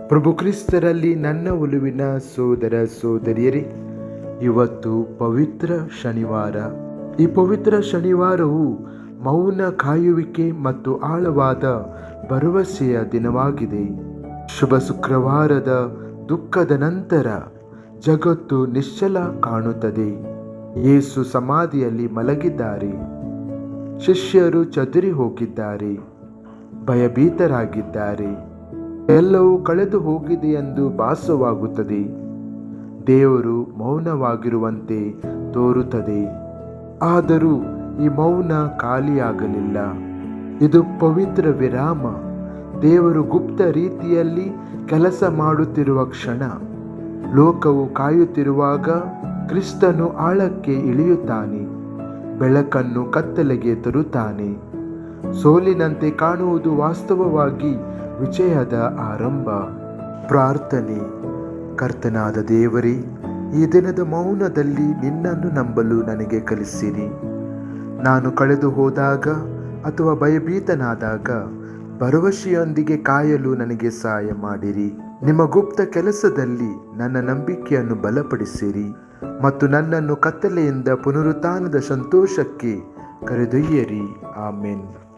ಪ್ರಭು ಕ್ರಿಸ್ತರಲ್ಲಿ ನನ್ನ ಒಲುವಿನ ಸೋದರ ಸೋದರಿಯರೇ, ಇವತ್ತು ಪವಿತ್ರ ಶನಿವಾರ. ಈ ಪವಿತ್ರ ಶನಿವಾರವು ಮೌನ ಕಾಯುವಿಕೆ ಮತ್ತು ಆಳವಾದ ಭರವಸೆಯ ದಿನವಾಗಿದೆ. ಶುಭ ಶುಕ್ರವಾರದ ದುಃಖದ ನಂತರ ಜಗತ್ತು ನಿಶ್ಚಲ ಕಾಣುತ್ತದೆ. ಯೇಸು ಸಮಾಧಿಯಲ್ಲಿ ಮಲಗಿದ್ದಾರೆ. ಶಿಷ್ಯರು ಚದುರಿ ಹೋಗಿದ್ದಾರೆ, ಭಯಭೀತರಾಗಿದ್ದಾರೆ. ಎಲ್ಲವೂ ಕಳೆದು ಹೋಗಿದೆ ಎಂದು ಭಾಸವಾಗುತ್ತದೆ. ದೇವರು ಮೌನವಾಗಿರುವಂತೆ ತೋರುತ್ತದೆ. ಆದರೂ ಈ ಮೌನ ಖಾಲಿಯಾಗಲಿಲ್ಲ. ಇದು ಪವಿತ್ರ ವಿರಾಮ. ದೇವರು ಗುಪ್ತ ರೀತಿಯಲ್ಲಿ ಕೆಲಸ ಮಾಡುತ್ತಿರುವ ಕ್ಷಣ. ಲೋಕವು ಕಾಯುತ್ತಿರುವಾಗ ಕ್ರಿಸ್ತನು ಆಳಕ್ಕೆ ಇಳಿಯುತ್ತಾನೆ. ಬೆಳಕನ್ನು ಕತ್ತಲೆಗೆ ತರುತ್ತಾನೆ. ಸೋಲಿನಂತೆ ಕಾಣುವುದು ವಾಸ್ತವವಾಗಿ ವಿಜಯದ ಆರಂಭ. ಪ್ರಾರ್ಥನೆ. ಕರ್ತನಾದ ದೇವರೇ, ಈ ದಿನದ ಮೌನದಲ್ಲಿ ನಿನ್ನನ್ನು ನಂಬಲು ನನಗೆ ಕಲಿಸಿರಿ. ನಾನು ಕಳೆದು ಹೋದಾಗ ಅಥವಾ ಭಯಭೀತನಾದಾಗ ಭರವಸೆಯೊಂದಿಗೆ ಕಾಯಲು ನನಗೆ ಸಹಾಯ ಮಾಡಿರಿ. ನಿಮ್ಮ ಗುಪ್ತ ಕೆಲಸದಲ್ಲಿ ನನ್ನ ನಂಬಿಕೆಯನ್ನು ಬಲಪಡಿಸಿರಿ ಮತ್ತು ನನ್ನನ್ನು ಕತ್ತಲೆಯಿಂದ ಪುನರುತ್ಥಾನದ ಸಂತೋಷಕ್ಕೆ ಕರೆದೊಯ್ಯಿರಿ. ಆಮೆನ್.